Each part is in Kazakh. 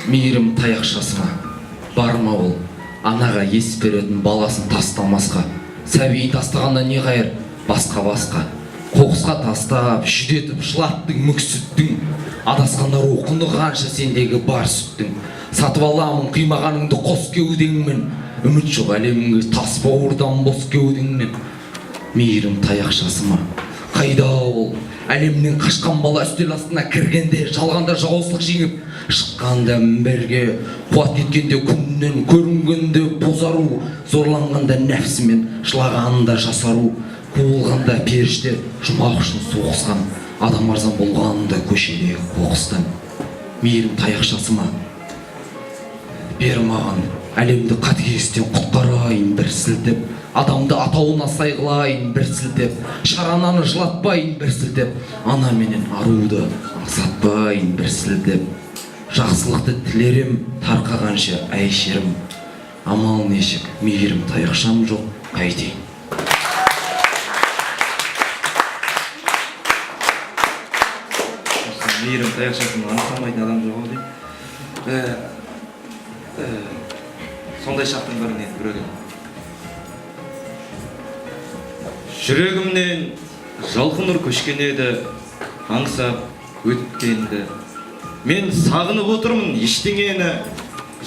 мейірім таяқшасына барма ол анаға ес беретін баласын тастамасқа. Сәбиін тастағанда не қайыр басқа қоқысқа тастап жүдетіп жылаттың мүксіттің. Адасқандар оқынды қанша сендегі бар сүттің. Сатып аламын қимағаныңды қос кеудеңмен, үміт жоқ әлеміңе тас бауырдан бос кеудеңмен. Мейірім таяқшасыма қайда ол әлемнен қашқан бала үстел астына кіргенде, жалғанда жауыздық жеңіп шыққанда мінберге, қуат кеткенде күннен көрінгенде бозару, зорланғанда нәпсімен жылағанда жасару, қуылғанда періште жұмақ үшін соғысқан, адам арзан болғанда көшедегі қоқыстан. Мейірім таяқшасыма бер маған әлемді қатыгездіктен құтқарайын бір сілтеп, адамды атауына сайғылайын бір сілтеп, шарананы жылатпайын бір сілтеп, ана менен аруды аңсатпайын бір сілтеп. Жақсылықты тілерем тарқағанша әйшерім, амал нешік мейірім таяқшам жоқ қайтейін. Мейірім таяқшасын аңсамайтын адам жоқ дейді. Сондай шақтың бірінен біреудің. Жүрегімнен жалқын нұр көшкен еді, аңсап өткенді. Мен сағынып отырмын ештеңені,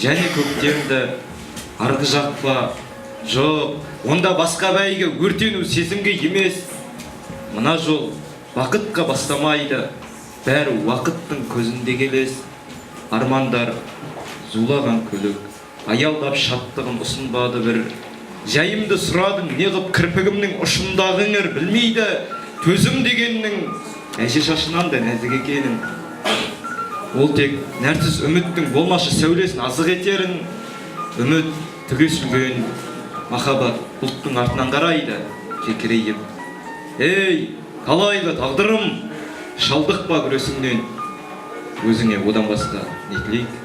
және көктемді. Арғы жақпа, жоқ, онда басқа бәйге өртену сезімге емес. Мына жол бақытқа бастамайды, бәрі уақыттың көзінде келес. Армандар зулаған көлік, аялдап шаттығын ұсынбады бір. Жайымды сұрадың, неғып кірпігімнің ұшындағы іңір білмейді. Төзім дегеннің әже шашынан да нәзік екенін. Ол тек нәрсіз үміттің болмашы сәулесін азық етерін. Үміт түгесілген махаббат бұлттың артынан қарайды, кекірейіп. Ей, қалайлы тағдырым, шалдық па күресіңнен, өзіңе одан басқа не тілейік?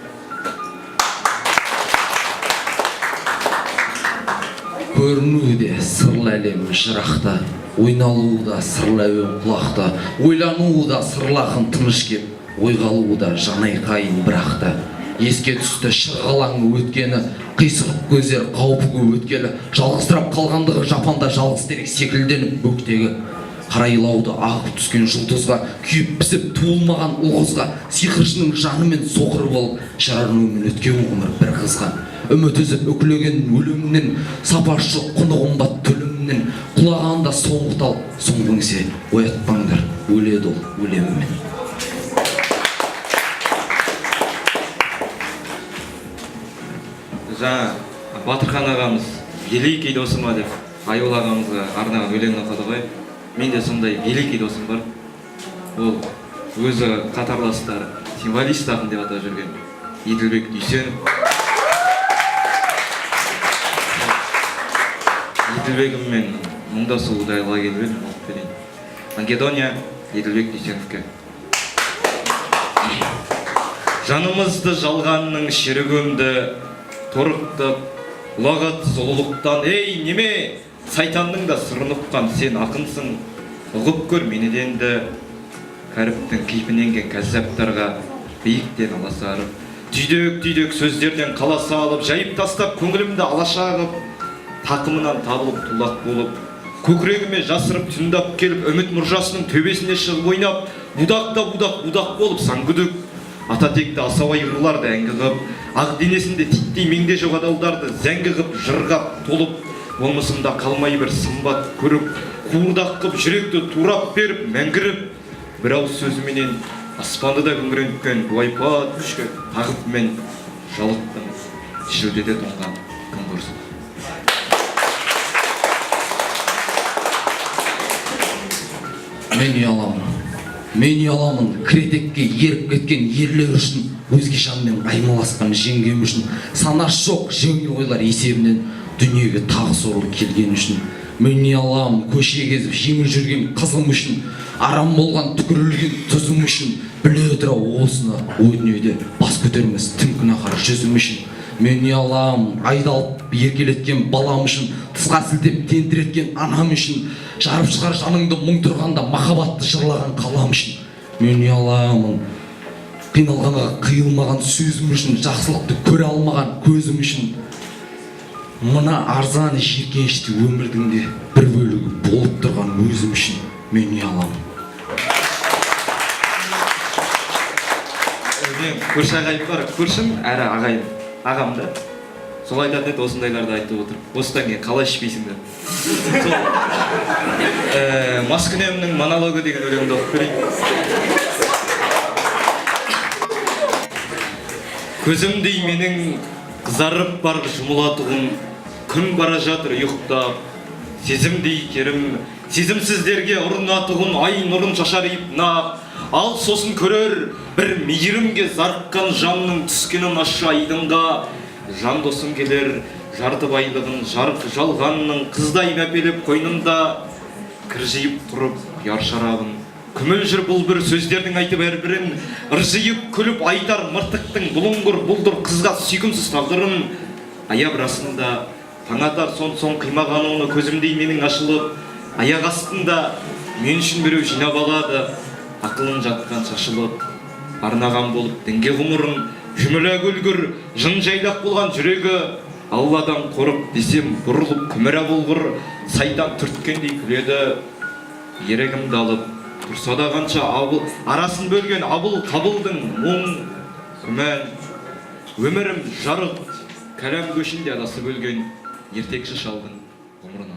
Көрінуде сырлы әлем жырақта, ойналуда сырлы әуен құлақта, ойлануда сырлы ақын тыныш кеп, ойғалуда жанайқайын бірақта. Еске түсті шырғалаңы өткені, қисық көздер қауіпігі өткелі, жалғыздырап қалғандығы жапанда жалғыз терек секілденіп бөктегі. Қарайлауды ағып түскен жұлдызға, күйіп пісіп туылмаған ұлғызға, сиқыршының жанымен соқыр болып, жарарнуымен өткен ғұмыр бір қызға. Үміт үзіп үкілеген өлімнен, сапашы құны қымбат төлімнен, құлағанда соңғы тал, соңғыңсе оятпаңдар, өледі ол өлемімен. Жаңа Батырхан ағамыз великий досыма деп Айол ағамызға арнаған өлең оқыды ғой. Менде сондай великий досым бар. Ол өзі қатарластары символист ақын деп атап жүрген Еділбек Дүйсенов. Еділбегіммен мұңдасуды айла келіп едім. Македония, Еділбек Дүйсеновке. Жанымызды жалғанның шерігімді торықтып, ұлағатсыз ұлылықтан, ей, неме, сайтанның да сырын ұққан сен ақынсың, ұғып көр менеденді, кәріптің кейпіненген кәззаптарға биіктен аласарып, түйдек сөздерден қаласа алып, жайып тастап көңілімді алаша ағып, тақымынан табылып тулақ болып, көкірегіме жасырып түндап келіп, үміт мұржасының төбесіне шығып ойнап, будақ болып сангүдік, ататекті асауай ұрларды әңгі қып, ақ денесінде титтей меңде жоқ адалдарды зәңгі қып, жырғап, толып, болмысымда қалмай бір сымбат көріп, қуырдақ қып, жүректі турап беріп, мәңгіріп, бір ауыз сөзіменен аспанды да күңіренткен уайпат күшке тағып мен жалықтым, шілдеде тоңған күн көрсін. Мен ұяламын, кретекке еріп кеткен ерлер үшін, өзге жанмен аймаласқан жеңгем үшін, санаш жоқ жеңіл ойлар есебінен, дүниеге тағы сорлы келген үшін. Мен ұяламын, көше кезіп жеңіл жүрген қызым үшін, арам болған түкірілген тұзым үшін, біле отыра осыны ой дүниеде бас көтермес тым күнәһар жүзім үшін. Мен ұяламын, айдалып еркелеткен балам үшін, тысқа сілтеп тентіреткен анам үшін, жарып шығар жаныңды мұң тұрғанда махаббатты жырлаған қалам үшін. Мен ұяламын, қиналғанға қиылмаған сөзім үшін, жақсылықты көре алмаған көзім үшін, мына арзан жиіркенішті өмірдің де бір бөлігі болып тұрған өзім үшін мен ұяламын. Мен көрші ағайым бар, көршім әрі ағайым, ағам да. Сол айтатын еді, осындайларды айтып отыр. Осыдан кейін қалай ішпейсіңдер? Маскүнемнің монологы деген өлеңді оқып берейін. Көзімдей менің қызарып бар жұмылатұғым, күн бара жатыр ұйықтап, сезімдей керім, сезімсіздерге ұрынатұғым, ай нұрын шашарып нап, ал сосын көрер бір мейірімге зарыққан жанның түскенін ашы айдынға, жан досым келер жарты байлығын жарық жалғанның қыздай мәпелеп қойнында, кіржиіп тұрып яр шарабын, күміл жүр бұл бір сөздердің айтып әрбірін, ыржиып күліп айтар мыртықтың бұлыңғыр бұлдыр қызға сүйкімсіз тағдырын, аяқ расында таңатар сон қимаған оны көзімдей менің ашылып, аяқ астында мен үшін біреу жинап алады, ақылын жатқан шашылып, арнаған болып дінге ғұмырын, жүмілі көлгір жын жайлақ болған жүрегі, Алладан қорып десем бұрылып күміра болғыр, сайтан түрткендей күледі, ерегімді алып тұрса да қанша арасын бөлген абыл қабылдың мұң, күмән, өмірім жарық, кәлем көшінде адасып өлген ертекші шалдың ғұмырына.